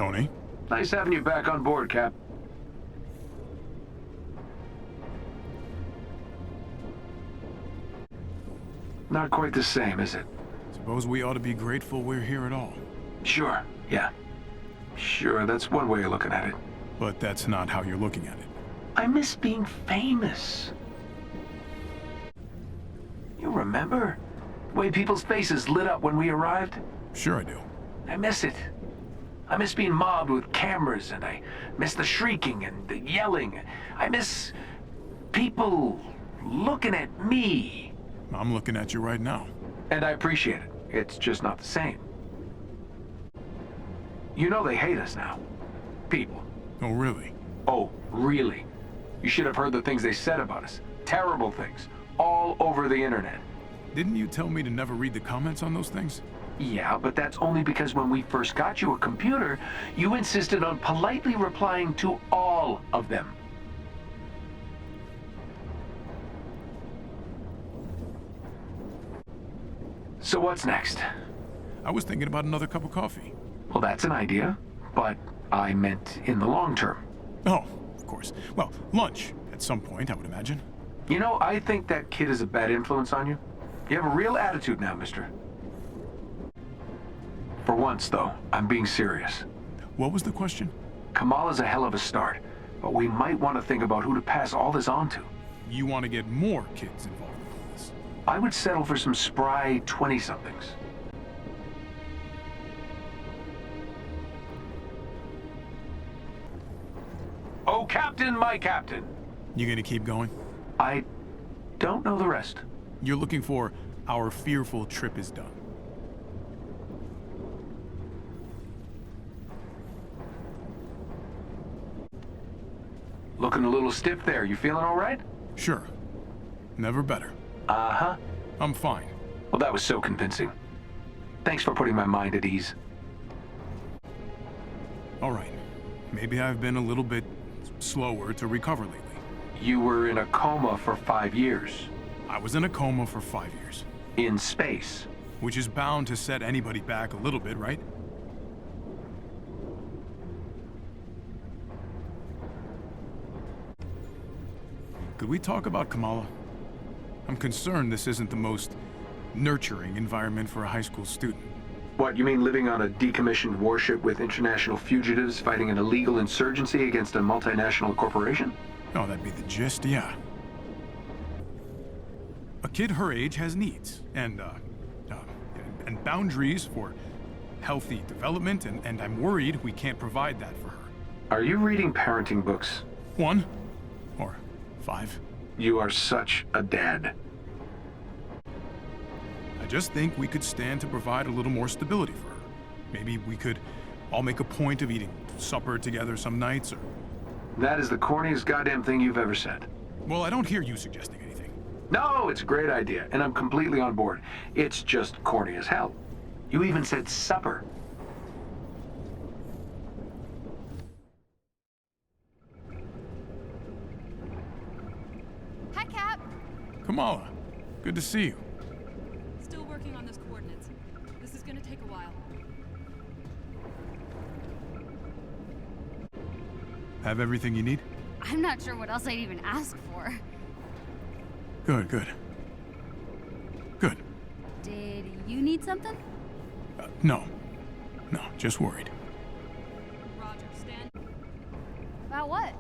Tony. Nice having you back on board, Cap. Not quite the same, is it? Suppose we ought to be grateful we're here at all. Sure, yeah. Sure, that's one way of looking at it. But that's not how you're looking at it. I miss being famous. You remember? The way people's faces lit up when we arrived? Sure I do. I miss it. I miss being mobbed with cameras, and I miss the shrieking and the yelling. I miss people looking at me. I'm looking at you right now. And I appreciate it. It's just not the same. You know they hate us now. People. Oh, really? Oh, really? You should have heard the things they said about us. Terrible things. All over the internet. Didn't you tell me to never read the comments on those things? Yeah, but that's only because when we first got you a computer, you insisted on politely replying to all of them. So what's next? I was thinking about another cup of coffee. Well, that's an idea, but I meant in the long term. Oh, of course. Well, lunch at some point, I would imagine. You know, I think that kid is a bad influence on you. You have a real attitude now, mister. For once, though, I'm being serious. What was the question? Kamala's a hell of a start, but we might want to think about who to pass all this on to. You want to get more kids involved in all this? I would settle for some spry 20-somethings. Oh, Captain, my Captain. You gonna keep going? I don't know the rest. You're looking for our fearful trip is done. Looking a little stiff there. You feeling all right? Sure. Never better. Uh-huh. I'm fine. Well, that was so convincing. Thanks for putting my mind at ease. All right. Maybe I've been a little bit slower to recover lately. You were in a coma for 5 years. I was in a coma for 5 years. In space. Which is bound to set anybody back a little bit, right? Could we talk about Kamala? I'm concerned this isn't the most nurturing environment for a high school student. What, you mean living on a decommissioned warship with international fugitives fighting an illegal insurgency against a multinational corporation? Oh, that'd be the gist, yeah. A kid her age has needs, and boundaries for healthy development, and I'm worried we can't provide that for her. Are you reading parenting books? 1 or 5? You are such a dad. I just think we could stand to provide a little more stability for her. Maybe we could all make a point of eating supper together some nights, or... That is the corniest goddamn thing you've ever said. Well, I don't hear you suggesting anything. No, it's a great idea, and I'm completely on board. It's just corny as hell. You even said supper. Hi, Cap. Kamala, good to see you. Still working on those coordinates. This is gonna take a while. Have everything you need? I'm not sure what else I'd even ask for. Good, good. Good. Did you need something? No. No, just worried. Roger, stand. About what?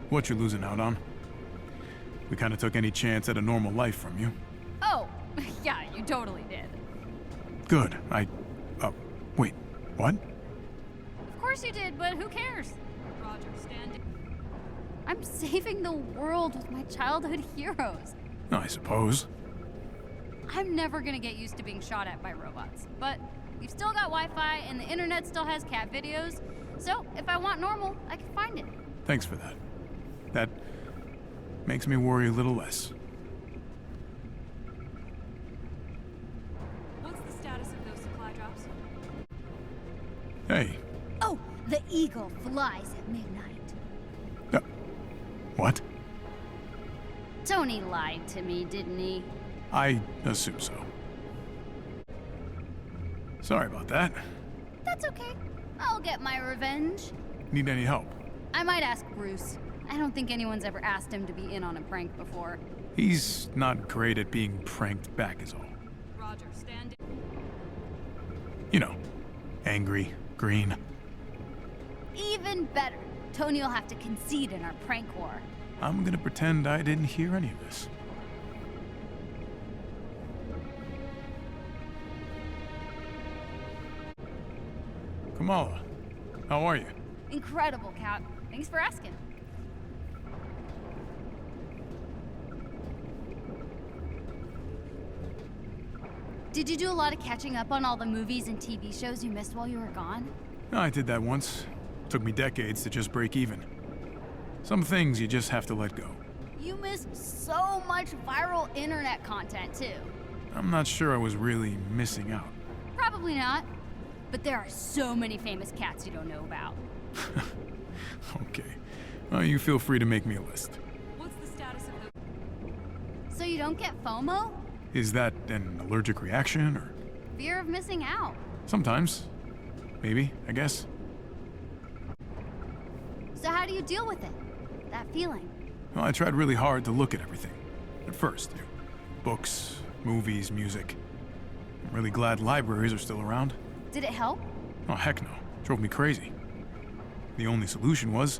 What you're losing out on. We kind of took any chance at a normal life from you. Oh, yeah, you totally did. Good. Wait, what? Of course you did, but who cares? Roger, stand. I'm saving the world with my childhood heroes. I suppose. I'm never gonna get used to being shot at by robots, but we've still got Wi-Fi and the internet still has cat videos, so if I want normal, I can find it. Thanks for that. That makes me worry a little less. What's the status of those supply drops? Hey. Oh, the eagle flies at midnight. What? Tony lied to me, didn't he? I assume so. Sorry about that. That's okay. I'll get my revenge. Need any help? I might ask Bruce. I don't think anyone's ever asked him to be in on a prank before. He's not great at being pranked back is all. Roger, stand in. You know, angry, green. Even better. Tony will have to concede in our prank war. I'm gonna pretend I didn't hear any of this. Kamala, how are you? Incredible, Cap. Thanks for asking. Did you do a lot of catching up on all the movies and TV shows you missed while you were gone? I did that once. Took me decades to just break even. Some things you just have to let go. You missed so much viral internet content, too. I'm not sure I was really missing out. Probably not. But there are so many famous cats you don't know about. Okay. Well, you feel free to make me a list. What's the status of the... So you don't get FOMO? Is that an allergic reaction, or...? Fear of missing out. Sometimes. Maybe, I guess. So how do you deal with it? That feeling? Well, I tried really hard to look at everything. At first, books, movies, music. I'm really glad libraries are still around. Did it help? Oh, heck no. Drove me crazy. The only solution was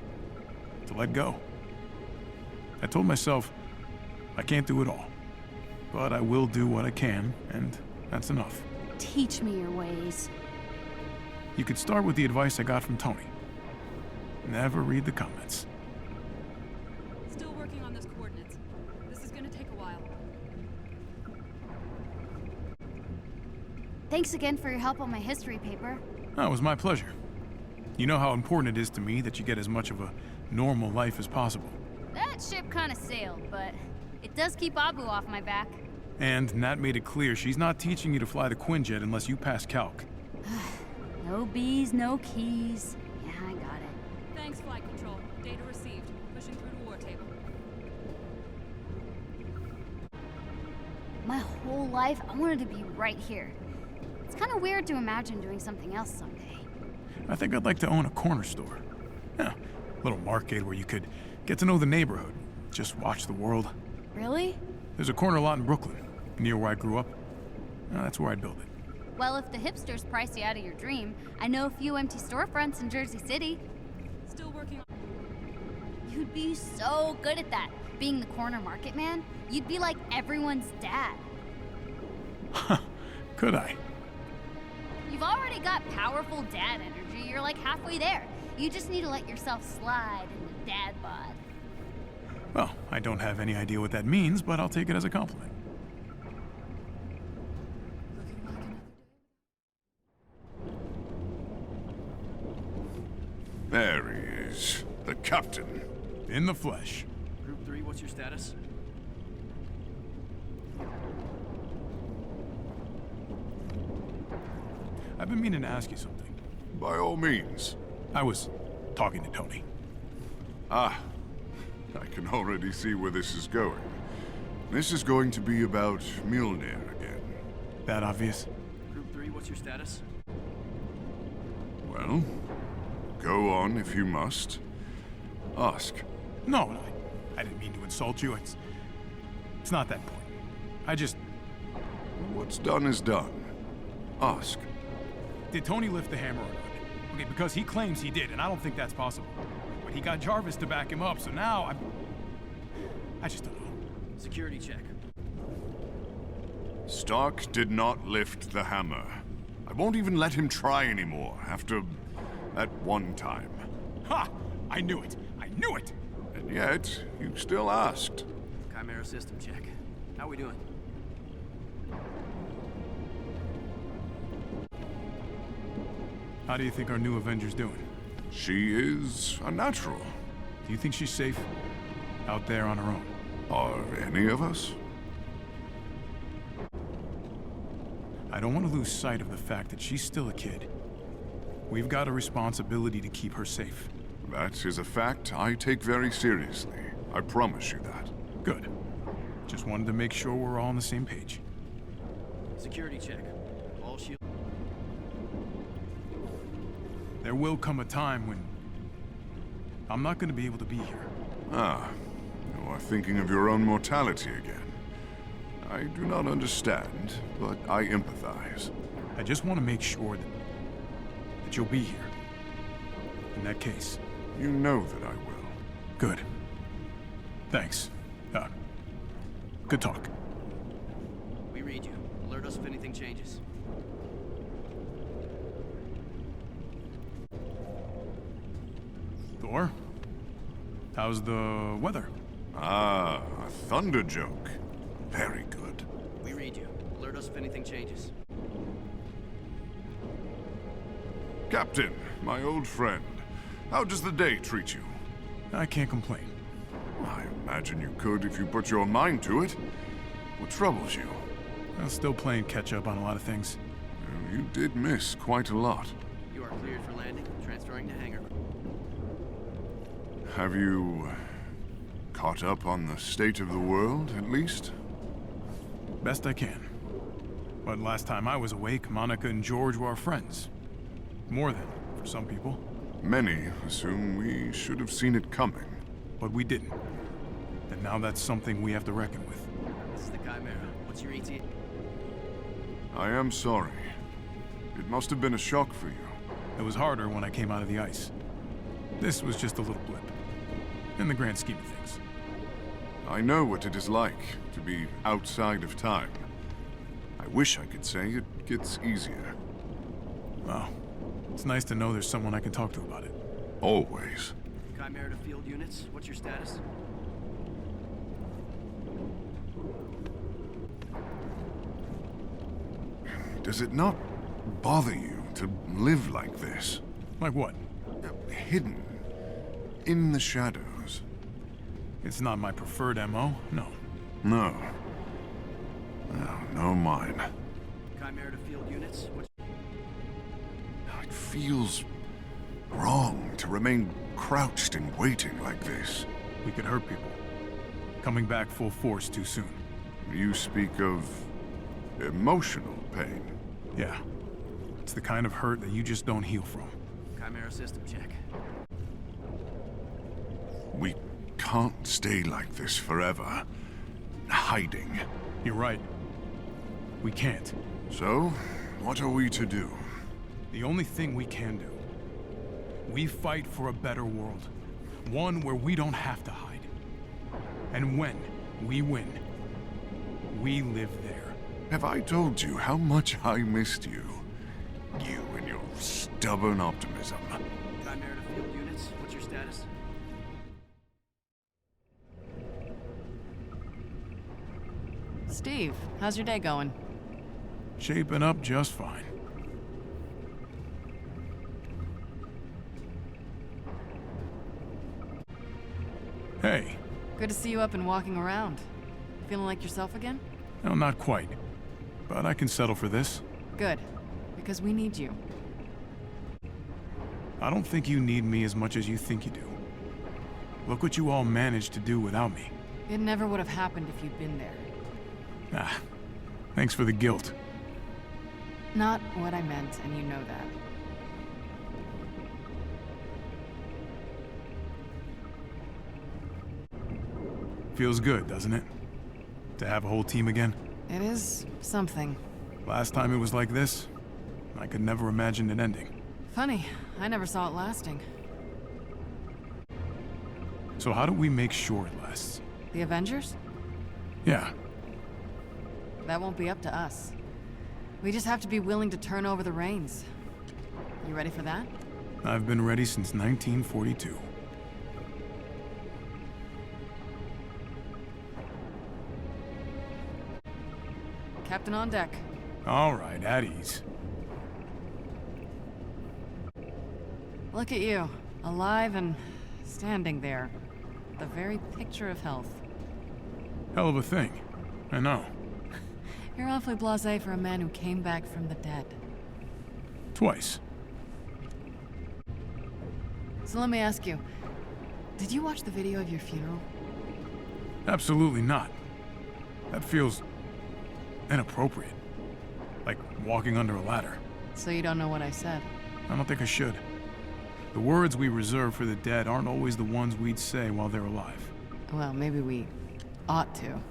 to let go. I told myself, I can't do it all. But I will do what I can, and that's enough. Teach me your ways. You could start with the advice I got from Tony. Never read the comments. Still working on those coordinates. This is gonna take a while. Thanks again for your help on my history paper. Oh, it was my pleasure. You know how important it is to me that you get as much of a normal life as possible. That ship kind of sailed, but it does keep Abu off my back. And Nat made it clear she's not teaching you to fly the Quinjet unless you pass calc. No B's, no keys. Yeah, I got it. Thanks, Flight Control. Data received. Pushing through to war table. My whole life, I wanted to be right here. It's kind of weird to imagine doing something else someday. I think I'd like to own a corner store. Yeah, a little market where you could get to know the neighborhood. Just watch the world. Really? There's a corner lot in Brooklyn, near where I grew up. That's where I'd build it. Well, if the hipsters price you out of your dream, I know a few empty storefronts in Jersey City. Still working on... You'd be so good at that, being the corner market man. You'd be like everyone's dad. Could I? You've already got powerful dad energy. You're like halfway there. You just need to let yourself slide into dad bod. Well, I don't have any idea what that means, but I'll take it as a compliment. Looking like another day. There he is, the captain. In the flesh. Group 3, what's your status? I've been meaning to ask you something. By all means. I was talking to Tony. Ah, I can already see where this is going. This is going to be about Mjolnir again. That obvious? Group 3, what's your status? Well, go on if you must. Ask. No, I didn't mean to insult you. It's not that point. I just... What's done is done. Ask. Did Tony lift the hammer or not? Okay, because he claims he did, and I don't think that's possible. But he got Jarvis to back him up, so now I just don't know. Security check. Stark did not lift the hammer. I won't even let him try anymore after that one time. Ha! I knew it! I knew it! And yet, you still asked. Chimera system check. How we doing? How do you think our new Avengers doing? She is a natural. Do you think she's safe? Out there on her own? Are any of us? I don't want to lose sight of the fact that she's still a kid. We've got a responsibility to keep her safe. That is a fact I take very seriously. I promise you that. Good. Just wanted to make sure we're all on the same page. Security check. All shield. There will come a time when I'm not going to be able to be here. Ah, you are thinking of your own mortality again. I do not understand, but I empathize. I just want to make sure that you'll be here. In that case. You know that I will. Good. Thanks. Good talk. We read you. Alert us if anything changes. Thor? How's the weather? Ah, a thunder joke. Very good. We read you. Alert us if anything changes. Captain, my old friend, how does the day treat you? I can't complain. I imagine you could if you put your mind to it. What troubles you? I'm still playing catch-up on a lot of things. Well, you did miss quite a lot. You are cleared for landing. Transferring to hangar. Have you caught up on the state of the world, at least? Best I can. But last time I was awake, Monica and George were our friends. More than, for some people. Many assume we should have seen it coming. But we didn't. And now that's something we have to reckon with. This is the Chimera. What's your ETA? I am sorry. It must have been a shock for you. It was harder when I came out of the ice. This was just a little blip. In the grand scheme of things. I know what it is like to be outside of time. I wish I could say it gets easier. Well, it's nice to know there's someone I can talk to about it. Always. Chimera to field units. What's your status? Does it not bother you to live like this? Like what? Hidden. In the shadows. It's not my preferred MO, no. No. No, no mine. Chimera to field units. What's... It feels wrong to remain crouched and waiting like this. We could hurt people. Coming back full force too soon. You speak of emotional pain. Yeah. It's the kind of hurt that you just don't heal from. Chimera system check. We can't stay like this forever. Hiding. You're right. We can't. So, what are we to do? The only thing we can do. We fight for a better world. One where we don't have to hide. And when we win, we live there. Have I told you how much I missed you? You and your stubborn optimism. Chimera to field units. What's your status? Steve, how's your day going? Shaping up just fine. Hey. Good to see you up and walking around. Feeling like yourself again? No, not quite. But I can settle for this. Good, because we need you. I don't think you need me as much as you think you do. Look what you all managed to do without me. It never would have happened if you'd been there. Ah, thanks for the guilt. Not what I meant, and you know that. Feels good, doesn't it? To have a whole team again. It is something. Last time it was like this, I could never imagine it ending. Funny, I never saw it lasting. So how do we make sure it lasts? The Avengers? Yeah, That won't be up to us. We just have to be willing to turn over the reins. You ready for that? I've been ready since 1942. Captain on deck. All right, at ease. Look at you, alive and standing there. The very picture of health. Hell of a thing. I know. You're awfully blasé for a man who came back from the dead. Twice. So let me ask you, did you watch the video of your funeral? Absolutely not. That feels inappropriate. Like walking under a ladder. So you don't know what I said? I don't think I should. The words we reserve for the dead aren't always the ones we'd say while they're alive. Well, maybe we ought to.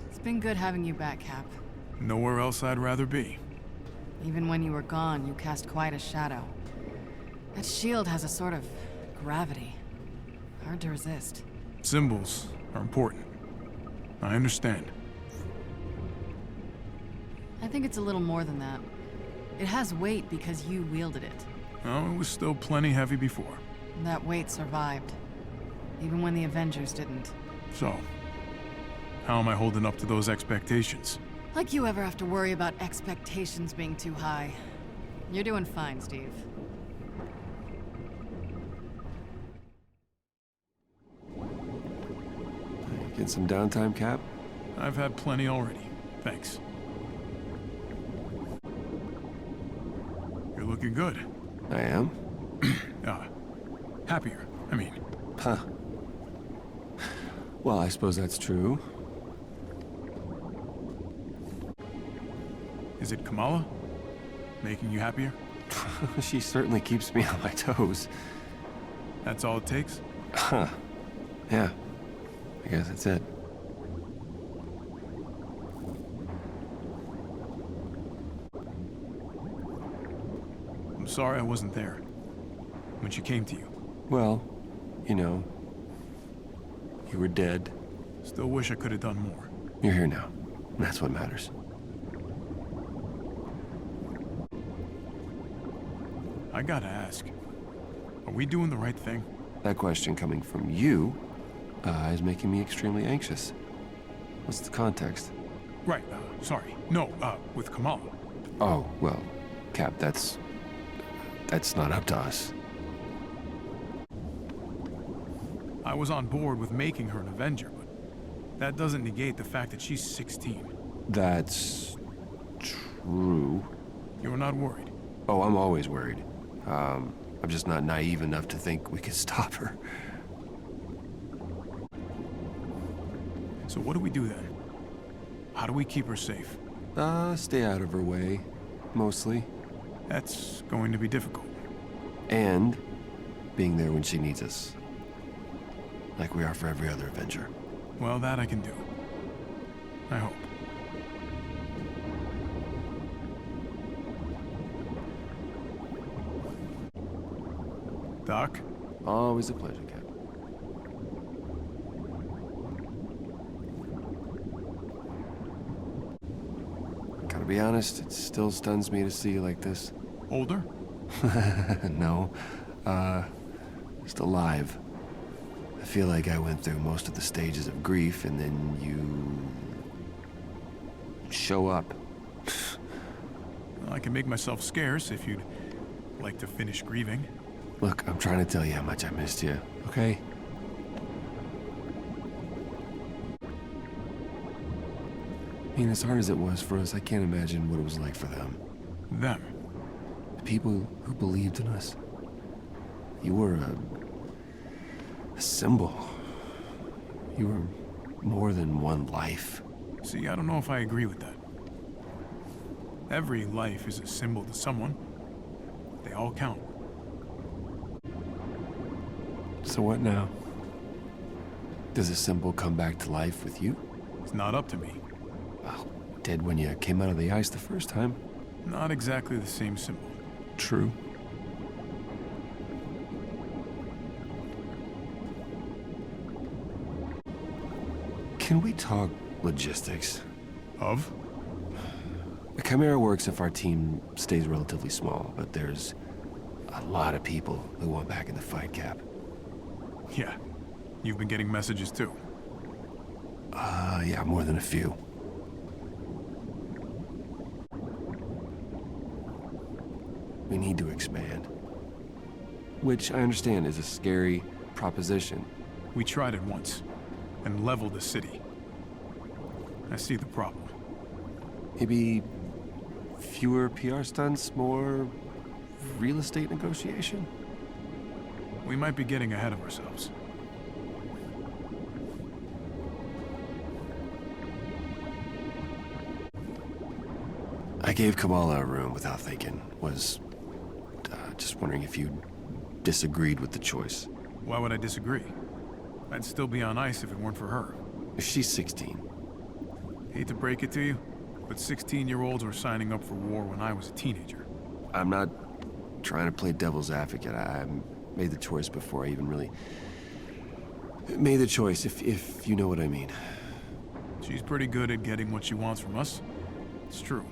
It's been good having you back, Cap. Nowhere else I'd rather be. Even when you were gone, you cast quite a shadow. That shield has a sort of gravity. Hard to resist. Symbols are important. I understand. I think it's a little more than that. It has weight because you wielded it. Oh, it was still plenty heavy before. And that weight survived. Even when the Avengers didn't. So, how am I holding up to those expectations? Like you ever have to worry about expectations being too high. You're doing fine, Steve. Get some downtime, Cap? I've had plenty already. Thanks. You're looking good. I am? Happier, I mean. Huh. Well, I suppose that's true. Is it Kamala? Making you happier? She certainly keeps me on my toes. That's all it takes? Huh. Yeah. I guess that's it. I'm sorry I wasn't there when she came to you. Well, you know, you were dead. Still wish I could have done more. You're here now. And that's what matters. I gotta ask, are we doing the right thing? That question coming from you is making me extremely anxious. What's the context? Right, sorry. No, with Kamala. Oh, well, Cap, that's not up to us. I was on board with making her an Avenger, but that doesn't negate the fact that she's 16. That's true. You're not worried? Oh, I'm always worried. I'm just not naive enough to think we could stop her. So what do we do then? How do we keep her safe? Stay out of her way, mostly. That's going to be difficult. And being there when she needs us. Like we are for every other Avenger. Well, that I can do. I hope. Doc? Always a pleasure, Cap. Gotta be honest, it still stuns me to see you like this. Older? No. Just alive. I feel like I went through most of the stages of grief, and then you show up. I can make myself scarce if you'd like to finish grieving. Look, I'm trying to tell you how much I missed you, okay? I mean, as hard as it was for us, I can't imagine what it was like for them. Them? The people who believed in us. You were a symbol. You were more than one life. See, I don't know if I agree with that. Every life is a symbol to someone. They all count. So what now? Does a symbol come back to life with you? It's not up to me. Well, it did when you came out of the ice the first time. Not exactly the same symbol. True. Can we talk logistics? Of? The Chimera works if our team stays relatively small, but there's a lot of people who want back in the fight, Cap. Yeah. You've been getting messages too. Yeah, more than a few. We need to expand. Which I understand is a scary proposition. We tried it once, and leveled the city. I see the problem. Maybe fewer PR stunts, more real estate negotiation? We might be getting ahead of ourselves. gave Kamala a room without thinking. Was just wondering if you disagreed with the choice. Why would I disagree? I'd still be on ice if it weren't for her. If she's 16. Hate to break it to you, but 16-year-olds were signing up for war when I was a teenager. I'm not trying to play devil's advocate. I made the choice before I even really made the choice, if you know what I mean. She's pretty good at getting what she wants from us. It's true.